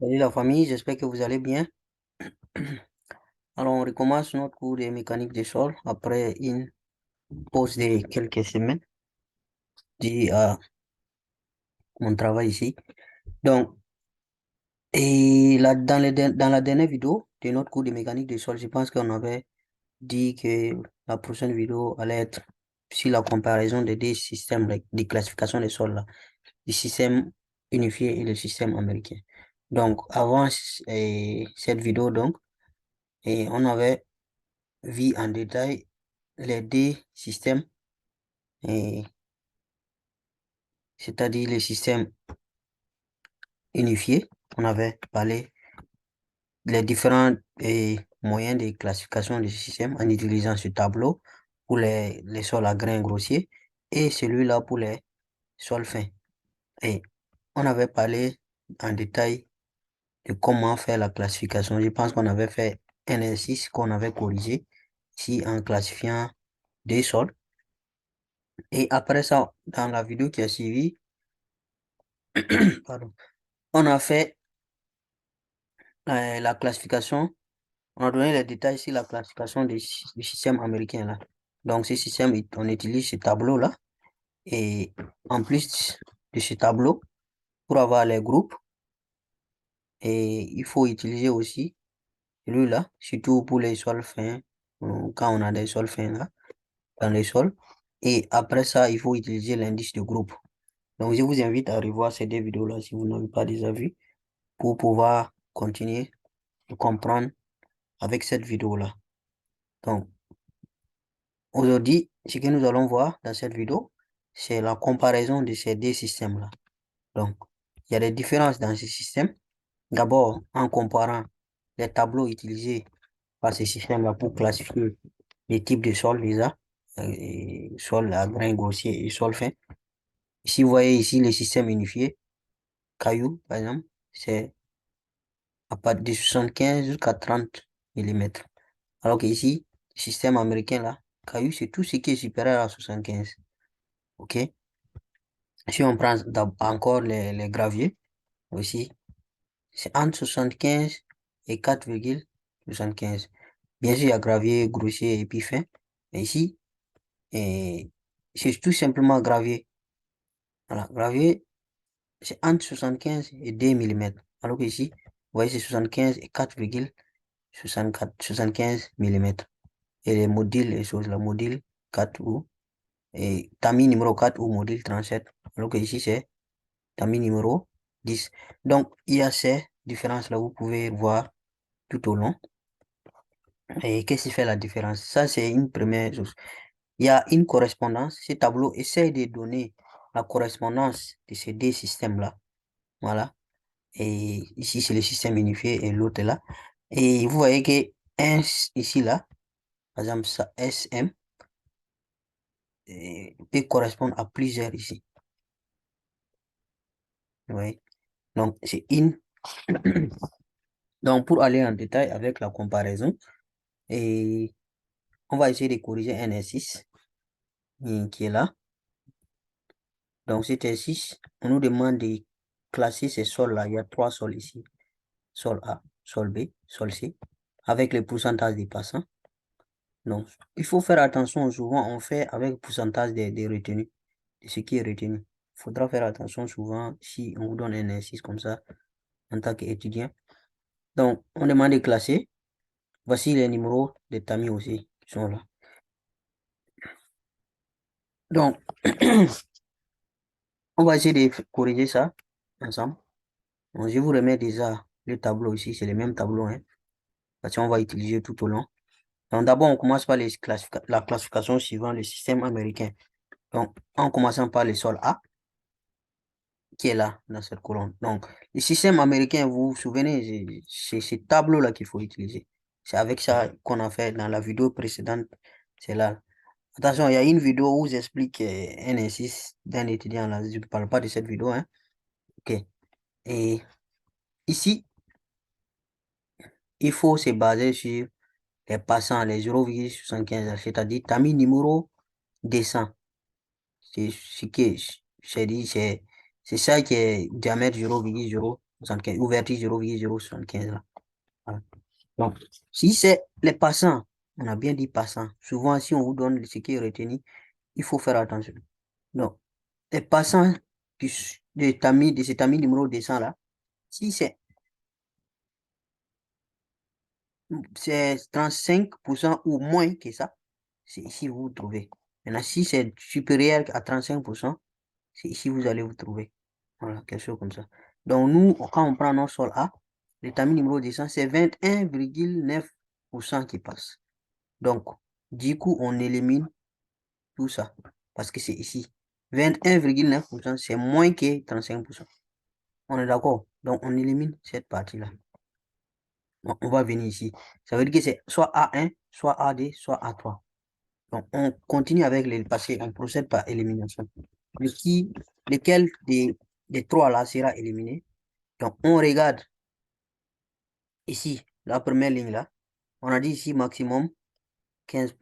Salut la famille, j'espère que vous allez bien. Alors, on recommence notre cours de mécanique des sols après une pause de quelques semaines due à mon travail ici. Donc, et là, dans la dernière vidéo de notre cours de mécanique des sols, je pense qu'on avait dit que la prochaine vidéo allait être sur la comparaison des deux systèmes de classification des sols, là, le système unifié et le système américain. Donc, avant cette vidéo, donc, et on avait vu en détail les deux systèmes, et c'est-à-dire le système unifié. On avait parlé des différents moyens de classification du système en utilisant ce tableau pour les sols à grains grossiers et celui-là pour les sols fins. Et on avait parlé en détail de comment faire la classification. Je pense qu'on avait fait un exercice qu'on avait corrigé ici en classifiant des sols. Et après ça, dans la vidéo qui a suivi, pardon, on a fait la classification, on a donné les détails sur la classification du système américain là. Donc, ce système, on utilise ce tableau-là. Et en plus de ce tableau, pour avoir les groupes, et il faut utiliser aussi celui-là, surtout pour les sols fins, quand on a des sols fins là, dans les sols. Et après ça, il faut utiliser l'indice de groupe. Donc, je vous invite à revoir ces deux vidéos-là si vous n'avez pas déjà vu, pour pouvoir continuer de comprendre avec cette vidéo-là. Donc, aujourd'hui, ce que nous allons voir dans cette vidéo, c'est la comparaison de ces deux systèmes-là. Donc, il y a des différences dans ces systèmes. D'abord, en comparant les tableaux utilisés par ces systèmes-là pour classifier les types de sols déjà, sol à grains grossiers et sol fin. Si vous voyez ici le système unifié, cailloux, par exemple, c'est à partir de 75 jusqu'à 30 mm. Alors que ici, le système américain, là, caillou, c'est tout ce qui est supérieur à 75. OK? Si on prend encore les graviers, aussi, c'est entre 75 et 4,75. Bien sûr, il y a gravier grossier et puis fin. Mais ici, c'est tout simplement gravier. Voilà, gravier, c'est entre 75 et 2 mm. Alors que ici, vous voyez, c'est 75 et 4,75 mm. Et les modules, les choses, la module 4 ou et tamis numéro 4 ou module 37. Alors que ici, c'est tamis numéro 10. Donc, il y a ces différences-là, vous pouvez voir tout au long. Et qu'est-ce qui fait la différence? Ça, c'est une première chose. Il y a une correspondance. Ce tableau essaie de donner la correspondance de ces deux systèmes-là. Voilà. Et ici, c'est le système unifié et l'autre est là. Et vous voyez que un ici, là, par exemple, ça, SM, peut correspondre à plusieurs ici. Oui. Donc, c'est une. Donc, pour aller en détail avec la comparaison, et on va essayer de corriger un exercice qui est là. Donc, cet exercice, on nous demande de classer ces sols-là. Il y a trois sols ici. Sol A, sol B, sol C, avec les pourcentages des passants. Donc, il faut faire attention. Souvent, on fait avec le pourcentage des retenus, de ce qui est retenu. Il faudra faire attention souvent si on vous donne un exercice comme ça en tant qu'étudiant. Donc, on demande de classer. Voici les numéros des tamis aussi qui sont là. Donc, on va essayer de corriger ça ensemble. Donc, je vous remets déjà le tableau ici, c'est le même tableau, hein, parce qu'on va utiliser tout au long. Donc, d'abord, on commence par la classification suivant le système américain. Donc, en commençant par le sol A, qui est là, dans cette colonne. Donc, le système américain, vous vous souvenez, c'est ce tableau-là qu'il faut utiliser. C'est avec ça qu'on a fait dans la vidéo précédente. C'est là. Attention, il y a une vidéo où j'explique un exercice d'un étudiant là. Je ne parle pas de cette vidéo, hein. OK. Et ici, il faut se baser sur les passants, les 0,75, c'est-à-dire tamis numéro 200. C'est ce qui est, c'est dit, c'est ça qui est diamètre 0,0. 75, ou vertige 0,075 là. Voilà. Donc, si c'est les passants, on a bien dit passants. Souvent, si on vous donne ce qui est retenu, il faut faire attention. Donc, les passants de cet ami numéro 200 là, si c'est 35% ou moins que ça, c'est ici vous vous trouvez. Maintenant, si c'est supérieur à 35%, c'est ici vous allez vous trouver. Voilà, quelque chose comme ça. Donc, nous, quand on prend notre sol A, l'étamine numéro 200, c'est 21,9% qui passe. Donc, du coup, on élimine tout ça. Parce que c'est ici. 21,9%, c'est moins que 35%. On est d'accord? Donc, on élimine cette partie-là. On va venir ici. Ça veut dire que c'est soit A1, soit AD, soit A3. Donc, on continue avec les passés. On procède par élimination. Lequel des trois là sera éliminé? Donc, on regarde ici, la première ligne là. On a dit ici maximum 15,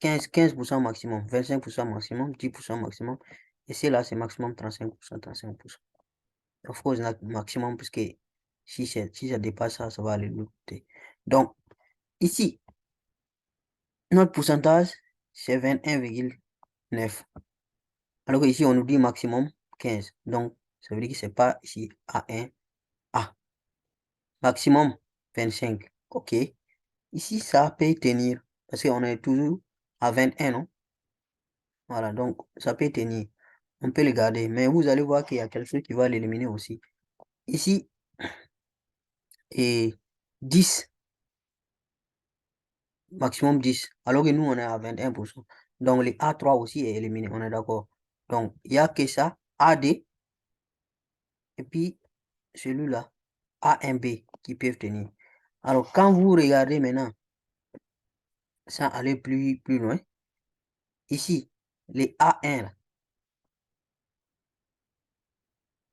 15% maximum, 25% maximum, 10% maximum. Et c'est là, c'est maximum 35%, 35%. Of course, maximum, parce que si ça dépasse ça, ça va aller de l'autre côté. Donc, ici, notre pourcentage, c'est 21,9. Alors que ici, on nous dit maximum 15. Donc, ça veut dire que c'est pas ici A1, A. Maximum 25. OK. Ici, ça peut tenir. Parce qu'on est toujours à 21, non? Voilà, donc ça peut tenir. On peut le garder. Mais vous allez voir qu'il y a quelque chose qui va l'éliminer aussi. Ici, et 10. Maximum 10. Alors que nous, on est à 21%. Donc, les A3 aussi est éliminé. On est d'accord. Donc, il n'y a que ça. AD. Et puis, celui-là. A1B qui peuvent tenir. Alors, quand vous regardez maintenant, sans aller plus loin, ici, les A1, là,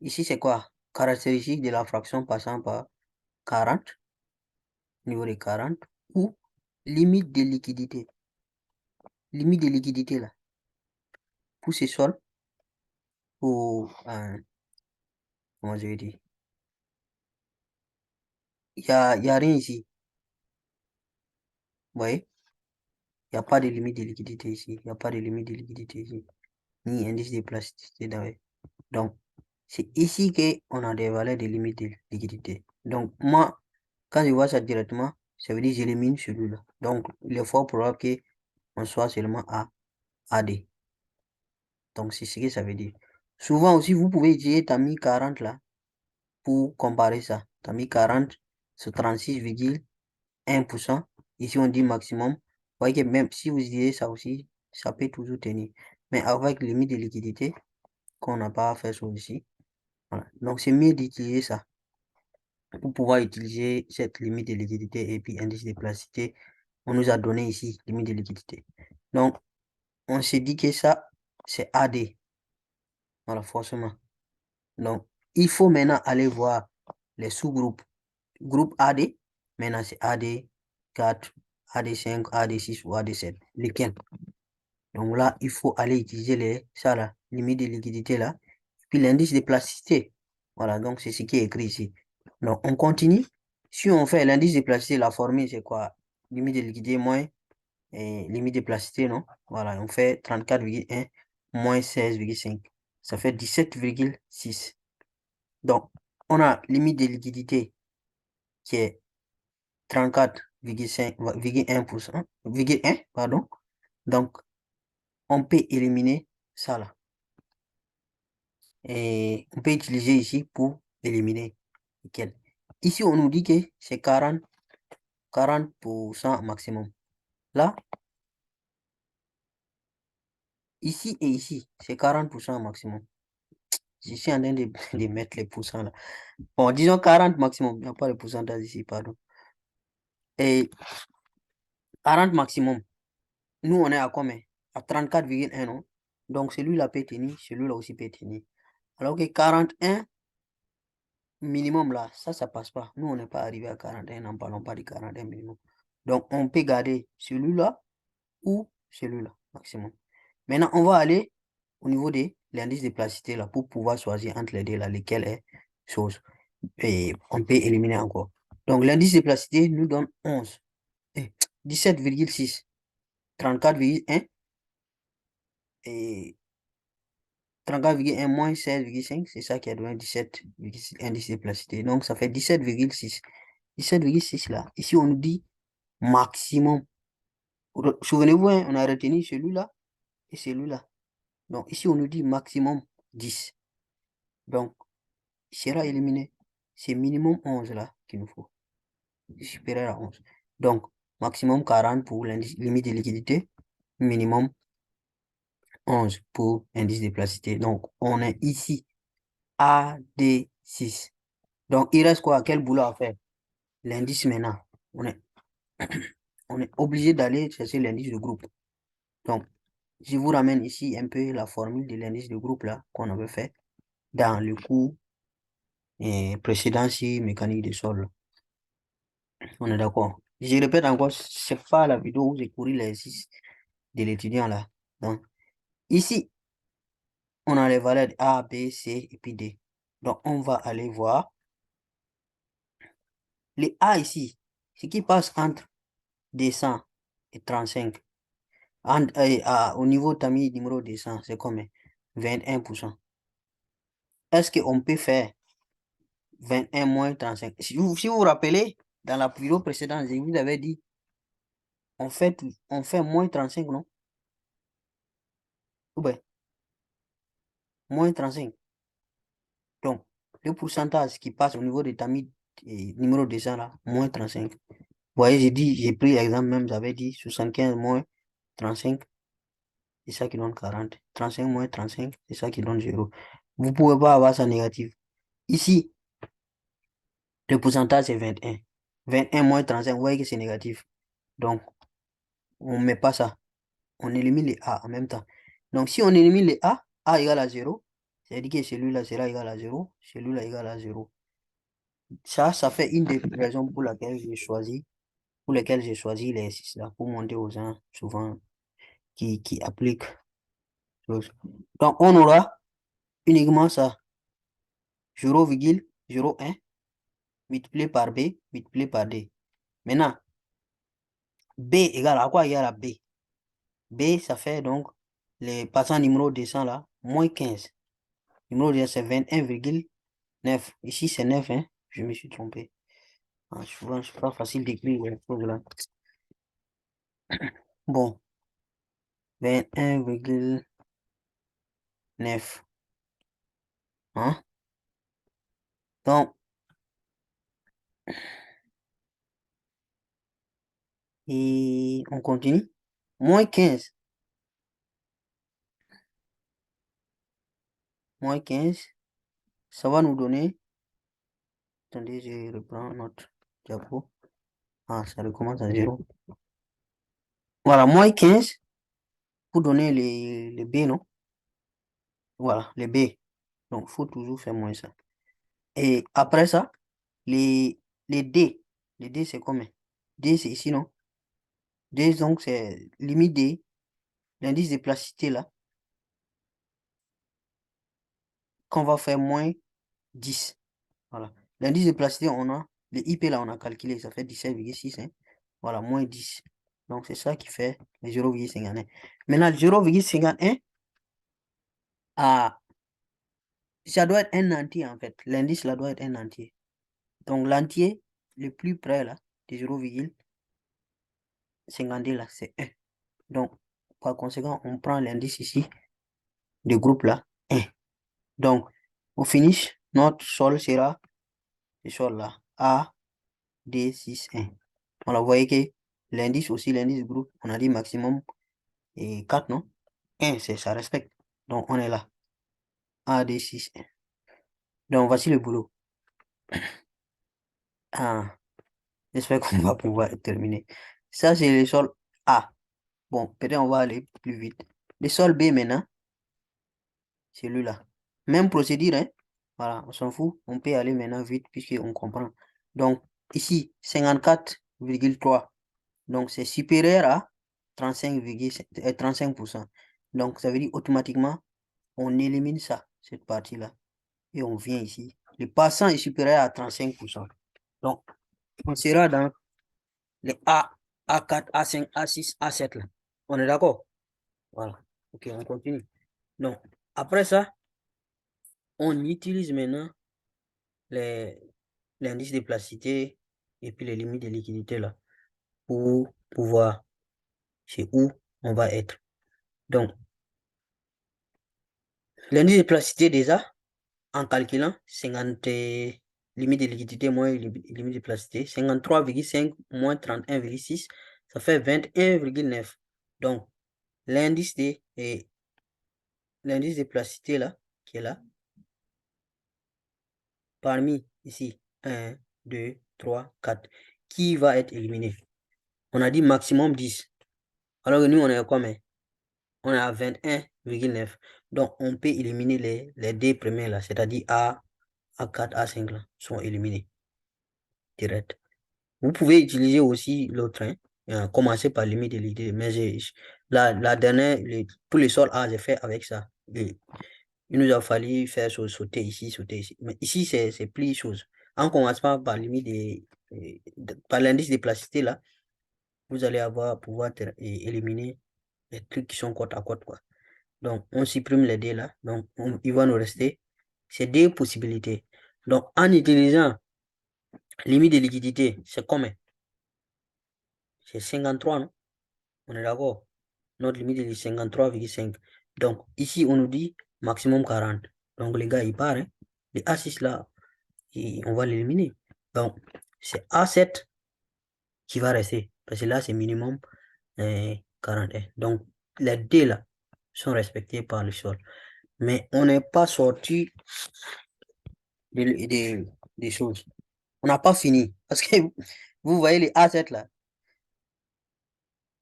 ici, c'est quoi? Caractéristique de la fraction passant par 40, niveau de 40, ou limite de liquidité. Limite de liquidité, là, pour ce sol, pour, comment je vais dire, y a rien ici. Vous voyez? Il n'y a pas de limite de liquidité ici. Il n'y a pas de limite de liquidité ici. Ni indice de plasticité. Donc, c'est ici qu'on a des valeurs de limite de liquidité. Donc, moi, quand je vois ça directement, ça veut dire que j'élimine celui-là. Donc, il est fort probable qu'on soit seulement à AD. Donc, c'est ce que ça veut dire. Souvent aussi, vous pouvez utiliser TAMI 40 là pour comparer ça. TAMI 40, c'est 36,1%. Ici, on dit maximum. Vous voyez que même si vous utilisez ça aussi, ça peut toujours tenir. Mais avec limite de liquidité, qu'on n'a pas à faire ça ici. Voilà. Donc, c'est mieux d'utiliser ça pour pouvoir utiliser cette limite de liquidité et puis indice de plasticité. On nous a donné ici limite de liquidité. Donc, on s'est dit que ça, c'est AD. Voilà, forcément. Donc, il faut maintenant aller voir les sous-groupes. Groupe AD, maintenant c'est AD4, AD5, AD6 ou AD7. Lesquels? Donc là, il faut aller utiliser ça là, limite de liquidité là. Puis l'indice de plasticité. Voilà, donc c'est ce qui est écrit ici. Donc on continue. Si on fait l'indice de plasticité, la formule c'est quoi? Limite de liquidité moins limite de plasticité, non? Voilà, on fait 34,1 moins 16,5. Ça fait 17,6. Donc, on a limite de liquidité qui est 34,1%, 1, pardon. Donc, on peut éliminer ça là. Et on peut utiliser ici pour éliminer lequel. Ici, on nous dit que c'est 40% maximum. Là, ici et ici, c'est 40% maximum. Je suis en train de mettre les pourcents là. Bon, disons 40 maximum. Il n'y a pas de pourcentage ici, pardon. Et 40 maximum. Nous, on est à combien? À 34,1, non? Donc, celui-là peut tenir, celui-là aussi peut tenir. Alors que 41 minimum là, ça passe pas. Nous, on n'est pas arrivé à 41, n'en parlons pas de 41 minimum. Donc, on peut garder celui-là ou celui-là, maximum. Maintenant, on va aller au niveau de l'indice de plasticité là, pour pouvoir choisir entre les deux là, lequel est chose. Et on peut éliminer encore. Donc, l'indice de plasticité nous donne 11, 17,6, 34,1 et 34,1 moins 16,5, c'est ça qui a donné 17,6 indice de plasticité. Donc, ça fait 17,6. 17,6 là. Ici, on nous dit maximum. Souvenez-vous, hein, on a retenu celui-là et celui-là. Donc, ici, on nous dit maximum 10. Donc, il sera éliminé. C'est minimum 11 là qu'il nous faut. Supérieur à 11. Donc, maximum 40 pour l'indice limite de liquidité. Minimum 11 pour indice de plasticité. Donc, on est ici AD6. Donc, il reste quoi? Quel boulot à faire? L'indice maintenant. On est, on est obligé d'aller chercher l'indice de groupe. Donc, je vous ramène ici un peu la formule de l'indice de groupe là qu'on avait fait dans le cours précédent sur mécanique des sols. On est d'accord. Je répète encore, c'est pas la vidéo où j'ai couru l'exercice de l'étudiant là. Donc, ici, on a les valeurs A, B, C et puis D. Donc, on va aller voir les A ici, ce qui passe entre 200 et 35. Au niveau tamis numéro 200, c'est combien? 21%. Est-ce qu'on peut faire 21 moins 35? Si vous vous rappelez, dans la vidéo précédente, je vous avais dit, on fait moins 35, non? Ou bien, moins 35. Donc, le pourcentage qui passe au niveau de tamis numéro 200 là, moins 35. Vous voyez, j'ai pris l'exemple même, j'avais dit 75 moins 35, c'est ça qui donne 40. 35 moins 35, c'est ça qui donne 0. Vous ne pouvez pas avoir ça négatif. Ici, le pourcentage c'est 21. 21 moins 35, vous voyez que c'est négatif. Donc, on ne met pas ça. On élimine les A en même temps. Donc, si on élimine les A égale à 0, c'est-à-dire que celui-là sera égal à 0, celui-là égal à 0. Ça fait une des raisons pour lesquelles j'ai choisi les 6 là, pour montrer aux gens souvent qui appliquent. Donc, on aura uniquement ça. 0,01 multiplié par B, multiplié par D. Maintenant, B égale à quoi égale à B? B, ça fait donc les passants numéro 200 là, moins 15. Numéro 200, c'est 21,9. Ici, c'est 9, hein? Je me suis trompé. Souvent, c'est pas facile d'écrire les choses là. Bon, 21,9. Hein? Donc, et on continue. Moins 15. Moins 15. Ça va nous donner. Attendez, je reprends notre diapo. Ça recommence à 0. Voilà, moins 15 pour donner les B, non? Voilà, les B. Donc, il faut toujours faire moins ça. Et après ça, les D. Les D, c'est combien? D, c'est ici, non? D, donc, c'est limite D. L'indice de plasticité, là, qu'on va faire moins 10. Voilà. L'indice de plasticité, on a, le IP, là, on a calculé, ça fait 17,6. Hein? Voilà, moins 10. Donc, c'est ça qui fait les 0,51. Maintenant, le 0,51, ça doit être un entier, en fait. L'indice, là, doit être un entier. Donc, l'entier le plus près, là, de 0,52, là, c'est 1. Donc, par conséquent, on prend l'indice ici, du groupe, là, 1. Donc, au finish, notre sol sera ce sol, là, A, D, 6, 1. Voilà, vous voyez que l'indice aussi, l'indice du groupe, on a dit maximum et 4, non? 1, ça respecte. Donc, on est là. A, D, 6, 1. Donc, voici le boulot. J'espère qu'on va pouvoir terminer. Ça, c'est le sol A. Bon, peut-être on va aller plus vite. Le sol B maintenant, celui-là. Même procédure, hein? Voilà, on s'en fout. On peut aller maintenant vite puisqu'on comprend. Donc, ici, 54,3. Donc, c'est supérieur à 35%. Donc, ça veut dire automatiquement, on élimine ça, cette partie-là. Et on vient ici, Le passant est supérieur à 35%. Donc, on sera dans les A, A4, A5, A6, A7 là. On est d'accord? Voilà. Ok, on continue. Donc, après ça, on utilise maintenant l'indice de plasticité et puis les limites de liquidité là pour pouvoir, c'est où on va être. Donc, l'indice de plasticité déjà, en calculant 50 limite de liquidité moins limite de plasticité, 53,5 moins 31,6, ça fait 21,9. Donc, l'indice de plasticité là, qui est là, parmi ici, 1, 2, 3, 4, qui va être éliminé? On a dit maximum 10. Alors que nous, on est à combien? On est à 21,9. Donc, on peut éliminer les deux premiers là, c'est-à-dire A, A4, A5 là, sont éliminés direct. Vous pouvez utiliser aussi l'autre, hein, commencer par limite de l'idée, mais la dernière, pour les sols A, j'ai fait avec ça. Il nous a fallu faire sauter ici, sauter ici. Mais ici, c'est plus chose. En commençant par limite par l'indice de plasticité là, vous allez pouvoir éliminer les trucs qui sont côte à côte, quoi. Donc, on supprime les deux là. Donc, il va nous rester ces deux possibilités. Donc, en utilisant limite de liquidité, c'est combien? C'est 53, non? On est d'accord? Notre limite est de 53,5. Donc, ici, on nous dit maximum 40. Donc, les gars, ils partent, hein. Les A6 là, on va l'éliminer. Donc, c'est A7 qui va rester. Parce que là, c'est minimum 41. Donc, les deux là sont respectés par le sol. Mais on n'est pas sorti des choses. On n'a pas fini. Parce que vous voyez les A7 là,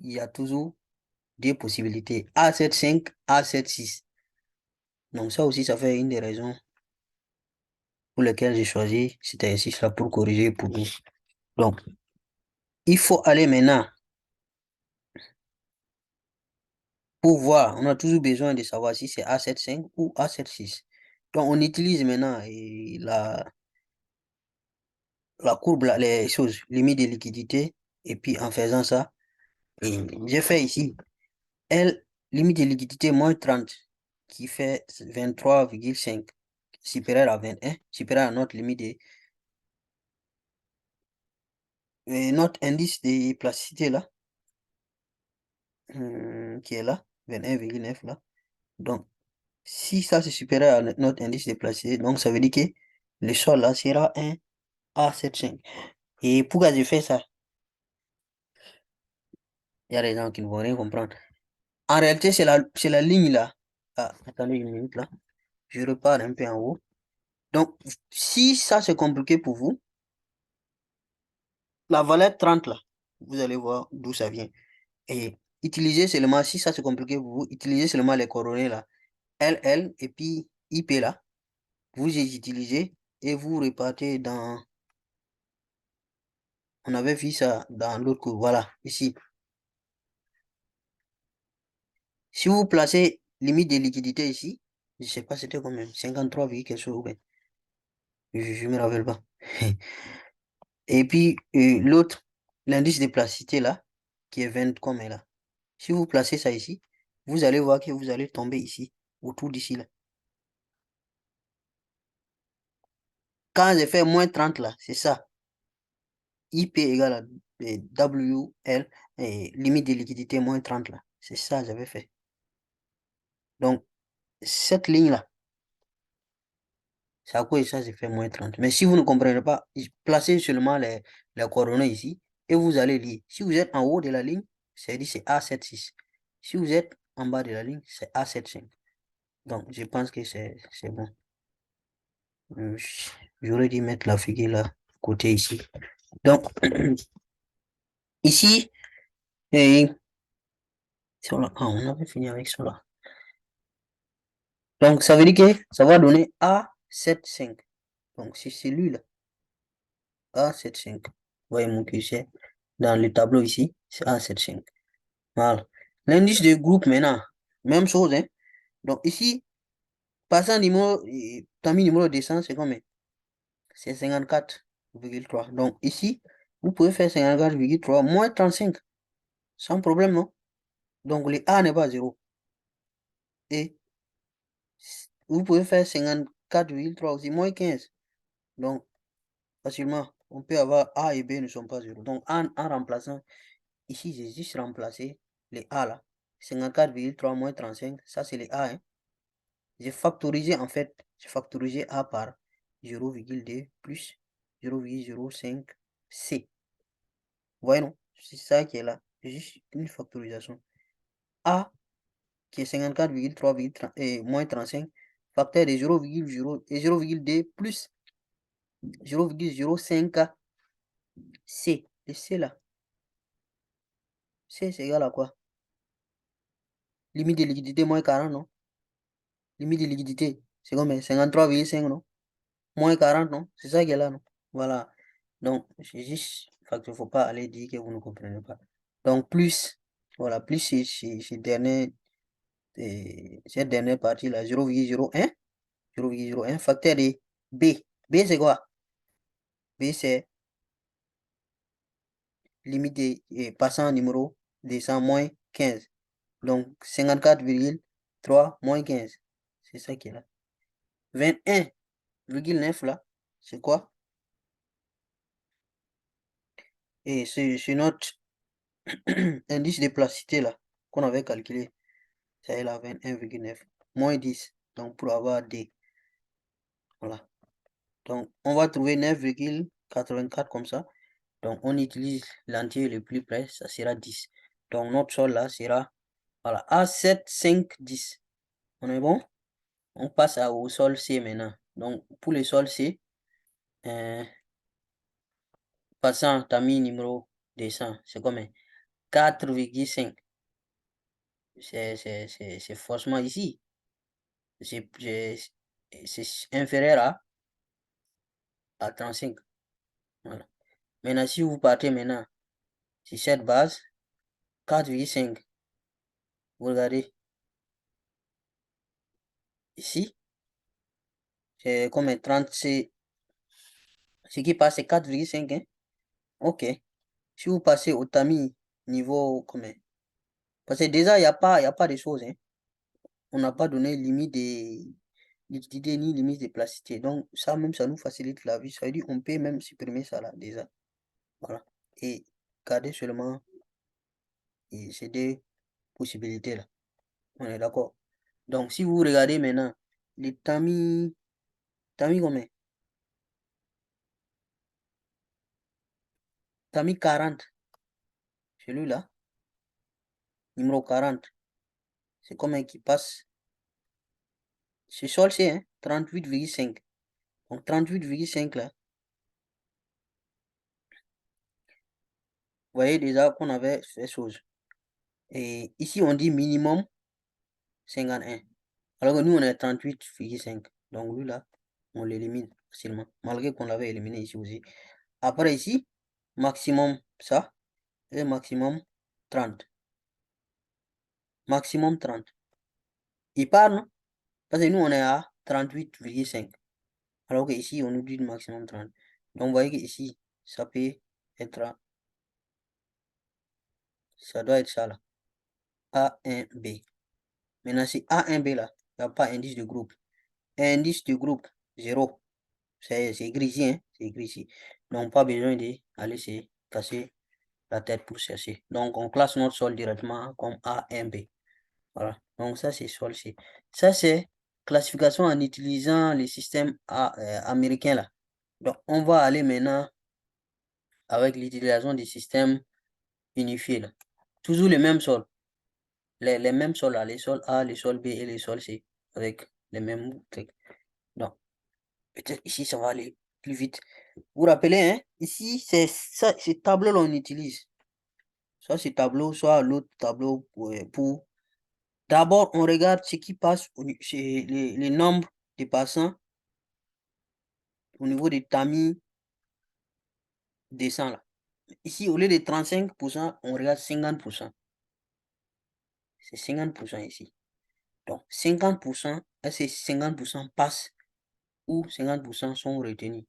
il y a toujours des possibilités. A7, 5, A7, 6. Donc, ça aussi, ça fait une des raisons pour lesquelles j'ai choisi cet exercice-là pour corriger pour vous. Donc, il faut aller maintenant pour voir. On a toujours besoin de savoir si c'est A7,5 ou A7,6. Donc, on utilise maintenant la courbe, les choses, limite de liquidité. Et puis, en faisant ça, j'ai fait ici L, limite de liquidité moins 30, qui fait 23,5, supérieur à 21, supérieur à notre limite notre indice de plasticité là, qui est là, 21,9 là. Donc, si ça c'est supérieur à notre indice de plasticité, donc ça veut dire que le sol là sera un A75. Et pourquoi je fais ça? Il y a des gens qui ne vont rien comprendre. En réalité, c'est la ligne là. Ah, attendez une minute là. Je repars un peu en haut. Donc, si ça c'est compliqué pour vous, la valeur 30 là, vous allez voir d'où ça vient. Et utilisez seulement, si ça c'est compliqué pour vous, utilisez seulement les coordonnées là. LL et puis IP là. Vous les utilisez et vous repartez dans. On avait vu ça dans l'autre cours. Voilà, ici. Si vous placez limite de liquidité ici, je ne sais pas c'était combien, 53, quelque chose, ouais. Je ne me rappelle pas. Et puis l'autre, l'indice de plasticité là, qui est 20 combien là. Si vous placez ça ici, vous allez voir que vous allez tomber ici, autour d'ici là. Quand j'ai fait moins 30 là, c'est ça. IP égale à WL, et limite de liquidité moins 30 là. C'est ça j'avais fait. Donc, cette ligne-là, c'est à cause de ça j'ai fait moins 30. Mais si vous ne comprenez pas, placez seulement les coordonnées ici et vous allez lire. Si vous êtes en haut de la ligne, c'est A76. Si vous êtes en bas de la ligne, c'est A75. Donc, je pense que c'est bon. Euh, J'aurais dû mettre la figure là, côté ici. Donc, ici, et, on avait fini avec ça là. Donc, ça veut dire que ça va donner A75. Donc, c'est celui-là. A75. Vous voyez mon QC dans le tableau ici, c'est A75. Voilà. L'indice de groupe maintenant, même chose, hein. Donc, ici, passant numéro, tamis numéro de descente, c'est combien? c'est 54,3. Donc ici, vous pouvez faire 54,3 moins 35, sans problème, non? Donc le A n'est pas 0. Et vous pouvez faire 54,3 aussi, moins 15. Donc, facilement, on peut avoir A et B ne sont pas 0. Donc, en remplaçant, ici, j'ai juste remplacé les A là. 54,3 moins 35, ça c'est les A. Hein. J'ai factorisé en fait, j'ai factorisé A par 0,2 plus 0,05 C. Vous voyez non? C'est ça qui est là. C'est juste une factorisation. A qui est 54,3 et moins 35, facteur de 0,0 et 0,2 plus 0,05 C. Le C là. C c'est égal à quoi? Limite de liquidité moins 40, non? Limite de liquidité, c'est combien? 53,5, non? Moins 40, non? C'est ça qui est là, non? Voilà. Donc, c'est juste, il ne faut pas aller dire que vous ne comprenez pas. Donc, plus, voilà, plus cette dernière partie là, 0,01, 0,01, facteur de B. B, c'est quoi? B, c'est limite de passant numéro descend moins 15. Donc, 54,3 moins 15. C'est ça qui est là. 21,9 là, c'est quoi? Et c'est notre indice de plasticité là, qu'on avait calculé. Ça est là, 21,9. Moins 10. Donc, pour avoir D. Voilà. Donc, on va trouver 9,84 comme ça. Donc, on utilise l'entier le plus près, ça sera 10. Donc, notre sol là sera, voilà, A7, 5, 10. On est bon? On passe au sol C maintenant. Donc, pour le sol C, passant tamis numéro 200, c'est combien? 4,5. C'est forcément ici. C'est inférieur à 35. Voilà. Maintenant, si vous partez maintenant sur cette base, 4,5, vous regardez ici, c'est comme 30, ce qui passe, c'est 4,5. Hein? Ok. Si vous passez au tamis niveau combien? Parce que déjà, il y a pas de choses. Hein? On n'a pas donné limite de liquidité ni limite de plasticité. Donc, ça même, ça nous facilite la vie. Ça veut dire qu'on peut même supprimer ça là, déjà. Voilà. Et garder seulement ces deux possibilités là. On est d'accord. Donc, si vous regardez maintenant, les tamis combien? Tamis 40. Celui-là, numéro 40. C'est combien qui passe? C'est sol C, hein? 38,5. Donc, 38,5 là. Vous voyez déjà qu'on avait fait chose. Et ici, on dit minimum 51. Alors que nous, on est 38,5. Donc, lui là, on l'élimine facilement. Malgré qu'on l'avait éliminé ici aussi. Après, ici, maximum ça. Et maximum 30. Maximum 30. Il part, non? Parce que nous, on est à 38,5. Alors que ici, on nous dit le maximum 30. Donc, vous voyez que ici, ça peut être, ça doit être ça là. A1B. Maintenant, c'est A1B là. Il n'y a pas indice de groupe. Indice de groupe, 0. C'est écrit ici, hein? C'est écrit ici. Donc, pas besoin d'aller se casser la tête pour chercher. Donc, on classe notre sol directement comme A1B. Voilà. Donc, ça, c'est sol C. Ça, c'est classification en utilisant les systèmes américains là. Donc, on va aller maintenant avec l'utilisation des systèmes unifiés là. Toujours les mêmes sols. Les mêmes sols là, les sols A, les sols B et les sols C. Avec les mêmes trucs. Donc, peut-être ici, ça va aller plus vite. Vous vous rappelez, hein? Ici, c'est ça, ce tableau là on utilise. Soit ce tableau, soit l'autre tableau pour... D'abord, on regarde ce qui passe chez les nombres de passants au niveau des tamis descend là. Ici, au lieu de 35%, on regarde 50%. C'est 50% ici. Donc, 50%, est-ce que 50% passent ou 50% sont retenus?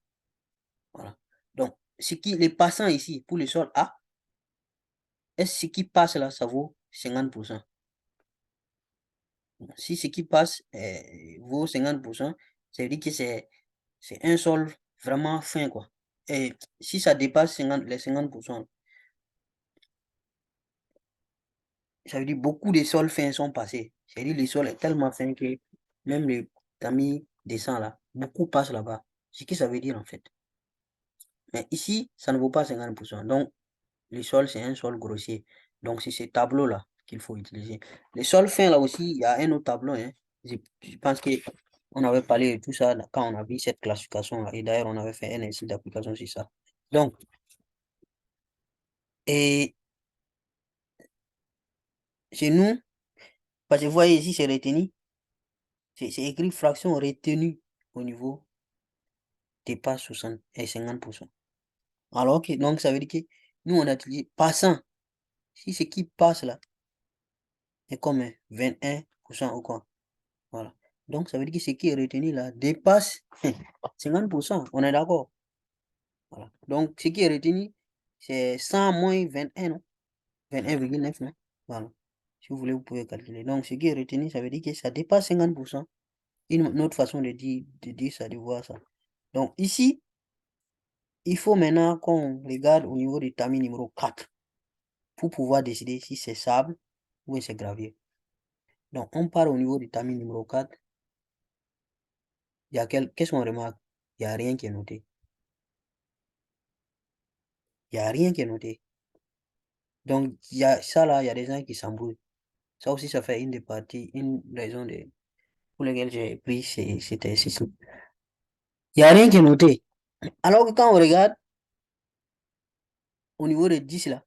Voilà. Donc, les passants ici, pour le sol A, est-ce ce qui passe là, ça vaut 50%. Si ce qui passe vaut 50%, ça veut dire que c'est un sol vraiment fin, quoi. Et si ça dépasse les 50%, ça veut dire beaucoup de sols fins sont passés. C'est-à-dire le sol est tellement fin que même le tamis descend là, beaucoup passent là-bas. Ce que ça veut dire en fait. Mais ici, ça ne vaut pas 50%. Donc, le sol, c'est un sol grossier. Donc, c'est ce tableau-là qu'il faut utiliser. Le sol fin, là aussi, il y a un autre tableau, hein. Je pense qu'on avait parlé de tout ça quand on a vu cette classification-là. Et d'ailleurs, on avait fait un essai d'application sur ça. Donc, et chez nous, parce que vous voyez ici, c'est retenu. C'est écrit fraction retenue au niveau dépasse 60 et 50%. Alors que, donc, ça veut dire que nous, on a utilisé passant. Si ce qui passe là est comme 21% ou quoi. Voilà. Donc, ça veut dire que ce qui est retenu là dépasse 50%. On est d'accord. Voilà. Donc, ce qui est retenu, c'est 100 moins 21, non? 21,9, non? Voilà. Si vous voulez, vous pouvez calculer. Donc, ce qui est retenu, ça veut dire que ça dépasse 50%. Une autre façon de dire ça, de voir ça. Donc, ici, il faut maintenant qu'on regarde au niveau du tamis numéro 4 pour pouvoir décider si c'est sable ou c'est gravier. Donc, on part au niveau du tamis numéro 4. Qu'est-ce qu'on remarque? Il n'y a rien qui est noté. Il n'y a rien qui est noté. Donc, il y a ça là, il y a des gens qui s'embrouillent. Ça aussi, ça fait une raison pour laquelle j'ai pris cet exercice. Il n'y a rien qui est noté. Alors que quand on regarde au niveau de 10 là,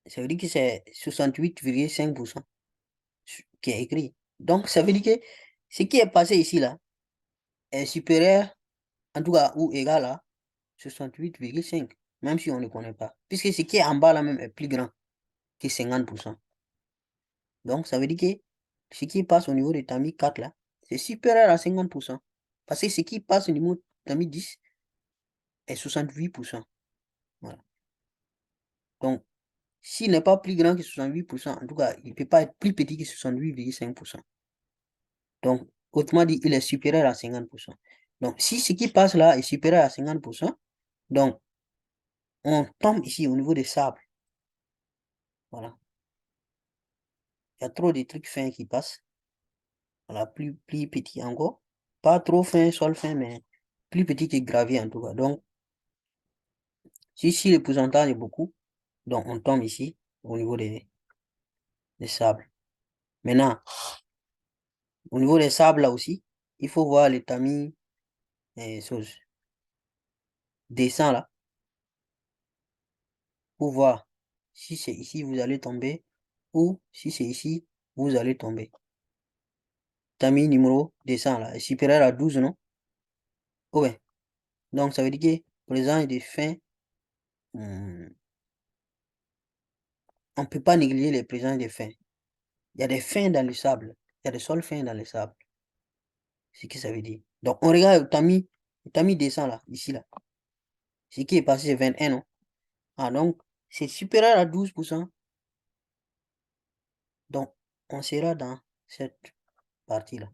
ça veut dire que c'est 68,5% qui est écrit. Donc, ça veut dire que ce qui est passé ici là est supérieur, en tout cas, ou égal à 68,5, même si on ne connaît pas. Puisque ce qui est en bas là même est plus grand que 50%. Donc, ça veut dire que ce qui passe au niveau de tamis 4 là, c'est supérieur à 50%. Parce que ce qui passe au niveau de tamis 10 est 68%. Voilà. Donc, s'il n'est pas plus grand que 68%, en tout cas, il ne peut pas être plus petit que 68,5%. Donc, autrement dit, il est supérieur à 50%. Donc, si ce qui passe là est supérieur à 50%, donc, on tombe ici au niveau des sables. Voilà. Il y a trop de trucs fins qui passent. Voilà, plus petit encore. Pas trop fin, sol fin, mais plus petit que gravier en tout cas. Donc, si le pourcentage est beaucoup, donc on tombe ici au niveau des sables. Maintenant, au niveau des sables là aussi, il faut voir les tamis choses. Descend là pour voir si c'est ici vous allez tomber ou si c'est ici vous allez tomber. Tamis numéro descend là est supérieur à 12, non? Ouais. Donc ça veut dire que pour les gens des fins, on ne peut pas négliger les présences des fins. Il y a des fins dans le sable. Il y a des sols fins dans le sable. C'est ce que ça veut dire. Donc on regarde le tamis descend là, ici là. Ce qui est passé c'est 21, non? Ah donc c'est supérieur à 12%. Donc on sera dans cette partie-là.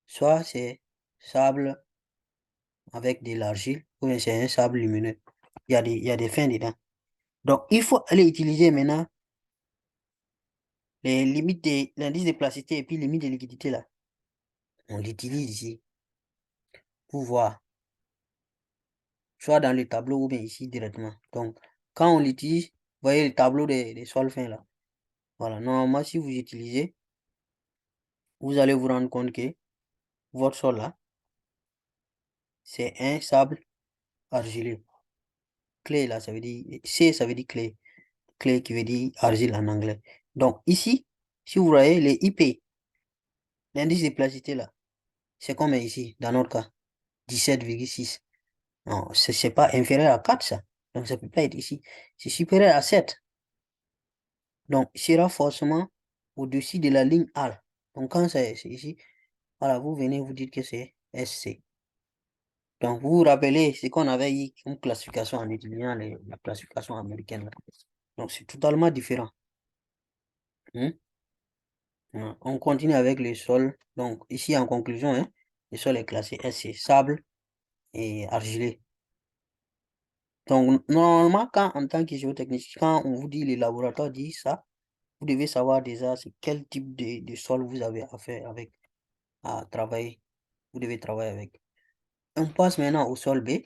Soit c'est sable avec de l'argile, ou bien c'est un sable lumineux. Il y a des fins dedans. Donc, il faut aller utiliser maintenant les limites de l'indice de plasticité et puis les limites de liquidité là. On l'utilise ici pour voir, soit dans le tableau ou bien ici directement. Donc, quand on l'utilise, vous voyez le tableau des sols fins là. Voilà, normalement, si vous utilisez, vous allez vous rendre compte que votre sol là, c'est un sable argileux. Clé là, ça veut dire, C ça veut dire clé. Clé qui veut dire argile en anglais. Donc ici, si vous voyez les IP, l'indice de plasticité là, c'est comme ici, dans notre cas, 17,6. Non, c'est pas inférieur à 4 ça. Donc ça peut pas être ici. C'est supérieur à 7. Donc il sera forcément au-dessus de la ligne A. Donc quand c'est ici, voilà, vous venez vous dites que c'est SC. Donc, vous vous rappelez ce qu'on avait eu comme classification en étudiant la classification américaine là. Donc, c'est totalement différent. Hein. Ouais. On continue avec le sol. Donc, ici, en conclusion, hein, le sol est classé S, c'est sable et argilé. Donc, normalement, quand en tant que géotechnicien, quand on vous dit, les laboratoires disent ça, vous devez savoir déjà c'est quel type de sol vous avez à faire avec, à travailler. Vous devez travailler avec. On passe maintenant au sol B.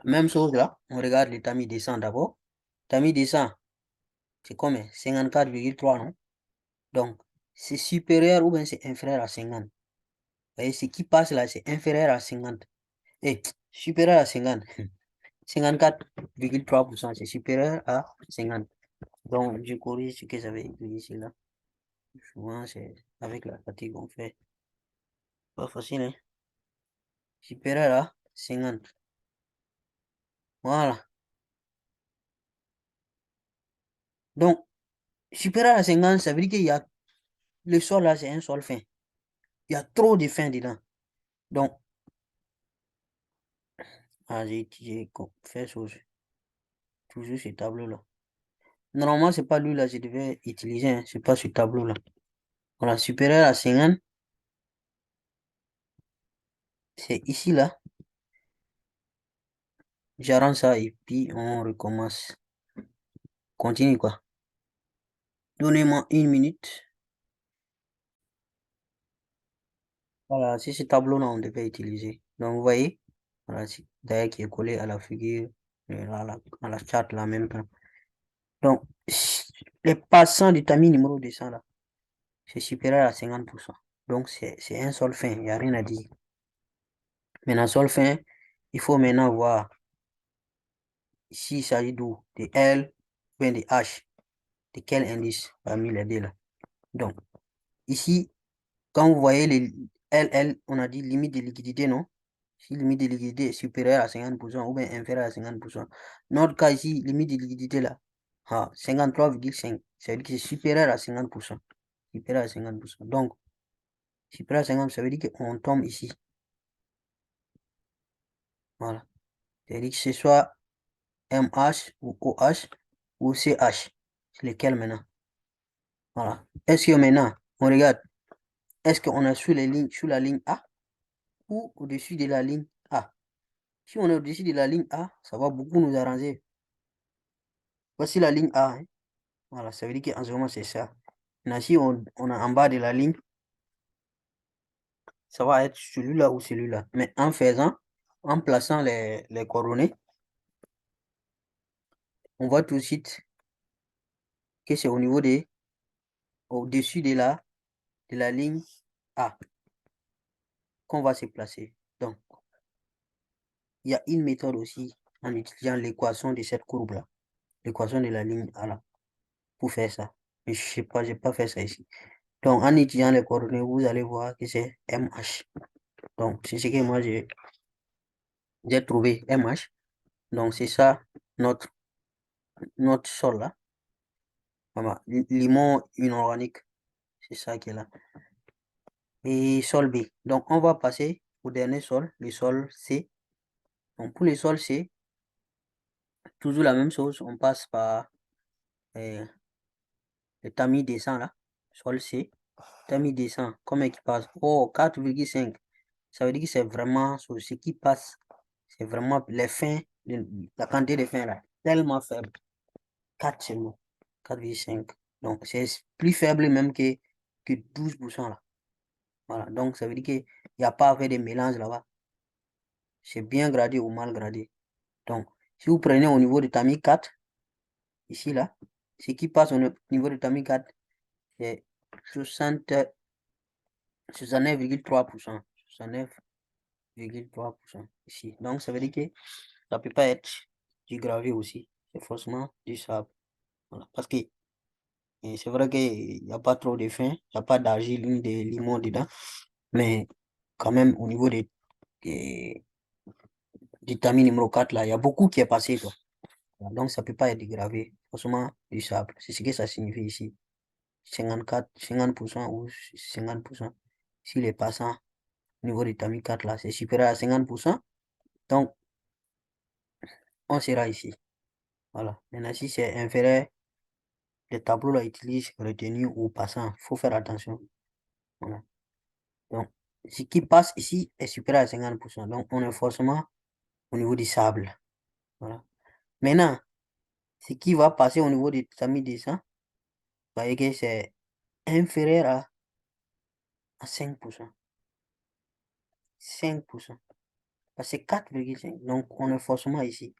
Même chose là. On regarde le tamis descend d'abord. Tamis descend, c'est combien? 54,3, non? Donc, c'est supérieur ou bien c'est inférieur à 50. Vous voyez, ce qui passe là, c'est inférieur à 50. Et supérieur à 50. 54,3%, c'est supérieur à 50. Donc, je corrige ce que j'avais écrit ici là. Souvent, c'est avec la fatigue, on fait. Pas facile, hein? Supérieur à 50. Voilà. Donc, supérieur à 50, ça veut dire qu'il y a le sol là, c'est un sol fin. Il y a trop de fin dedans. Donc, j'ai fait toujours ce tableau-là. Normalement, c'est pas lui là, je devais utiliser, hein, c'est pas ce tableau-là. Voilà, supérieur à 50, c'est ici là. J'arrange ça et puis on recommence. Continue quoi. Donnez-moi une minute. Voilà, c'est ce tableau-là on devait utiliser. Donc, vous voyez, voilà, c'est d'ailleurs qui est collé à la figure, à la charte là en même temps. Donc, les passants du tamis numéro 200 là, c'est supérieur à 50%. Donc, c'est un sol fin, il n'y a rien à dire. Maintenant, sol fin, il faut maintenant voir ici, il s'agit d'où? De L ou bien de H. De quel indice parmi les deux là? Donc, ici, quand vous voyez les LL, on a dit limite de liquidité, non? Si limite de liquidité est supérieure à 50% ou bien inférieure à 50%. Notre cas ici, limite de liquidité là, 53,5. Ça veut dire que c'est supérieur à 50%. Supérieur à 50%. Donc, supérieur à 50%, ça veut dire qu'on tombe ici. Voilà. Ça veut dire que ce soit MH ou OH ou CH. C'est lequel maintenant? Voilà. Est-ce que maintenant, on regarde, est-ce qu'on est sous la ligne A ou au-dessus de la ligne A? Si on est au-dessus de la ligne A, ça va beaucoup nous arranger. Voici la ligne A, hein. Voilà, ça veut dire qu'en ce moment, c'est ça. Maintenant, si on est en bas de la ligne, ça va être celui-là ou celui-là. Mais en faisant, en plaçant les coordonnées, on voit tout de suite que c'est au-dessus de la ligne A qu'on va se placer. Donc, il y a une méthode aussi en utilisant l'équation de cette courbe-là, l'équation de la ligne A là, pour faire ça. Mais je sais pas, j'ai pas fait ça ici. Donc, en utilisant les coordonnées, vous allez voir que c'est MH. Donc, c'est ce que moi j'ai trouvé MH. Donc, c'est ça notre sol là. Voilà. Limon inorganique. C'est ça qui est là. Et sol B. Donc, on va passer au dernier sol, le sol C. Donc, pour le sol C, toujours la même chose. On passe par euh, le tamis descend là. Sol C. Tamis descend. Combien qui passe? Oh, 4,5. Ça veut dire que c'est vraiment ce qui passe. C'est vraiment les fins, la quantité de fins là, tellement faible. 4 seulement. 4,5. Donc, c'est plus faible même que 12% là. Voilà. Donc, ça veut dire qu'il n'y a pas à faire de mélange là-bas. C'est bien gradé ou mal gradé. Donc, si vous prenez au niveau de tamis 4, ici là, ce qui passe au niveau de tamis 4, c'est 60, 69,3%. 69,3% ici. Donc, ça veut dire que ça ne peut pas être du gravier aussi. C'est forcément du sable. Voilà. Parce que c'est vrai qu'il n'y a pas trop de fin, il n'y a pas d'argile ni de limon dedans. Mais quand même, au niveau du tamis numéro 4, là, il y a beaucoup qui est passé, quoi. Donc, ça ne peut pas être dégravé. Forcément, du sable. C'est ce que ça signifie ici. 54, 50% ou 50%. S'il est passant au niveau du tamis 4, là, c'est supérieur à 50%. Donc, on sera ici. Voilà. Maintenant, si c'est inférieur, le tableau là utilise retenu ou passant. Il faut faire attention. Voilà. Donc, ce qui passe ici est supérieur à 50%. Donc, on est forcément au niveau du sable. Voilà. Maintenant, ce qui va passer au niveau du tamis descend, vous voyez que c'est inférieur à 5%. 5%. Parce que c'est 4,5. Donc, on est forcément ici.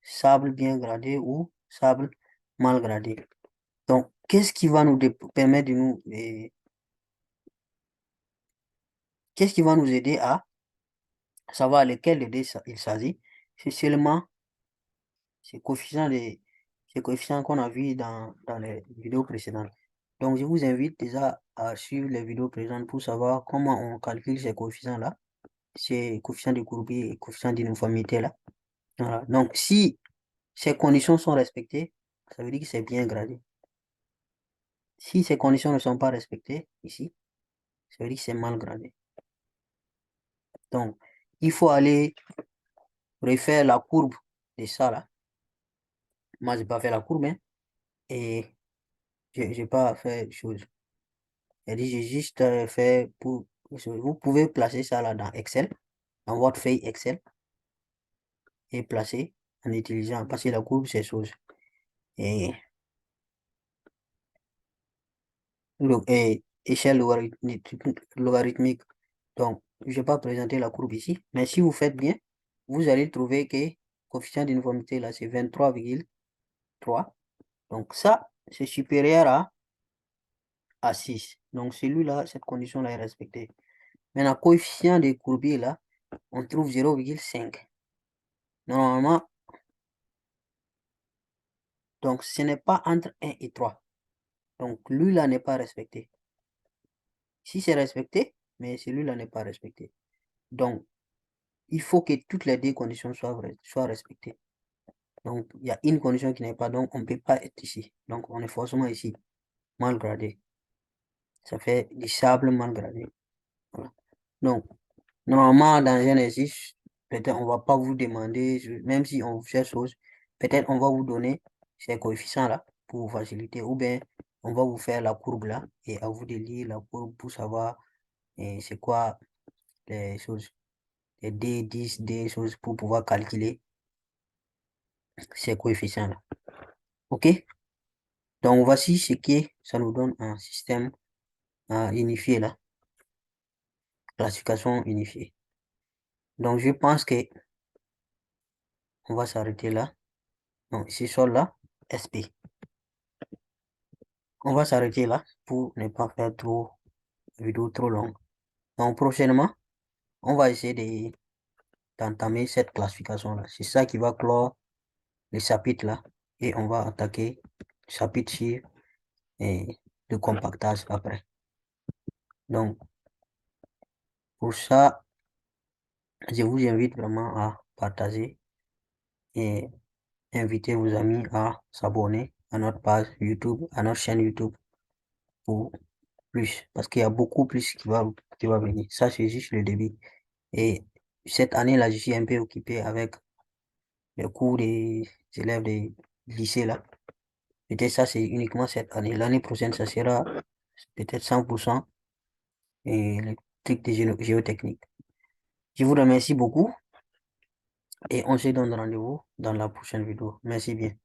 Sable bien gradé ou sable mal gradé. Donc, qu'est-ce qui va nous permettre de nous... qu'est-ce qui va nous aider à savoir lequel de dés il s'agit? C'est seulement ces coefficients, ces coefficients qu'on a vus dans les vidéos précédentes. Donc, je vous invite déjà à suivre les vidéos présentes pour savoir comment on calcule ces coefficients-là, ces coefficients de Courbet et coefficients d'uniformité-là. Voilà. Donc, si ces conditions sont respectées, ça veut dire que c'est bien gradé. Si ces conditions ne sont pas respectées, ici, ça veut dire que c'est mal gradé. Donc, il faut aller refaire la courbe de ça, là. Moi, je n'ai pas fait la courbe, hein, et je n'ai pas fait chose. J'ai juste fait pour... Vous pouvez placer ça là dans Excel, dans votre feuille Excel, et placer en utilisant, parce que la courbe, c'est chose. Et, échelle logarithmique. Donc, je ne vais pas présenter la courbe ici, mais si vous faites bien, vous allez trouver que le coefficient d'uniformité là, c'est 23,3. Donc, ça, c'est supérieur à 6. Donc, celui-là, cette condition-là est respectée. Maintenant, coefficient de Courbier là, on trouve 0,5. Normalement, donc ce n'est pas entre 1 et 3. Donc, lui-là n'est pas respecté. Si c'est respecté, mais celui-là n'est pas respecté. Donc, il faut que toutes les deux conditions soient respectées. Donc, il y a une condition qui n'est pas, donc on ne peut pas être ici. Donc, on est forcément ici, mal gradé. Ça fait du sable mal gradé. Voilà. Donc, normalement, dans un exercice, peut-être on ne va pas vous demander, même si on vous fait chose, peut-être on va vous donner ces coefficients-là pour vous faciliter, ou bien on va vous faire la courbe là, et à vous de lire la courbe pour savoir c'est quoi les choses, les D, 10, D choses pour pouvoir calculer ces coefficients-là. OK? Donc, voici ce que ça nous donne un système unifié là, classification unifiée. Donc, je pense que on va s'arrêter là. Donc, ici, sur là, SP. On va s'arrêter là pour ne pas faire trop vidéo trop longue. Donc, prochainement, on va essayer d'entamer cette classification-là. C'est ça qui va clore le chapitre là. Et on va attaquer le chapitre sur le compactage après. Donc, pour ça, je vous invite vraiment à partager et inviter vos amis à s'abonner à notre page YouTube, à notre chaîne YouTube pour plus. Parce qu'il y a beaucoup plus qui va venir. Ça, c'est juste le début. Et cette année-là, je suis un peu occupé avec les cours des élèves des lycées là. Peut-être ça, c'est uniquement cette année. L'année prochaine, ça sera peut-être 100% et les trucs de géotechnique. Je vous remercie beaucoup et on se donne rendez-vous dans la prochaine vidéo. Merci bien.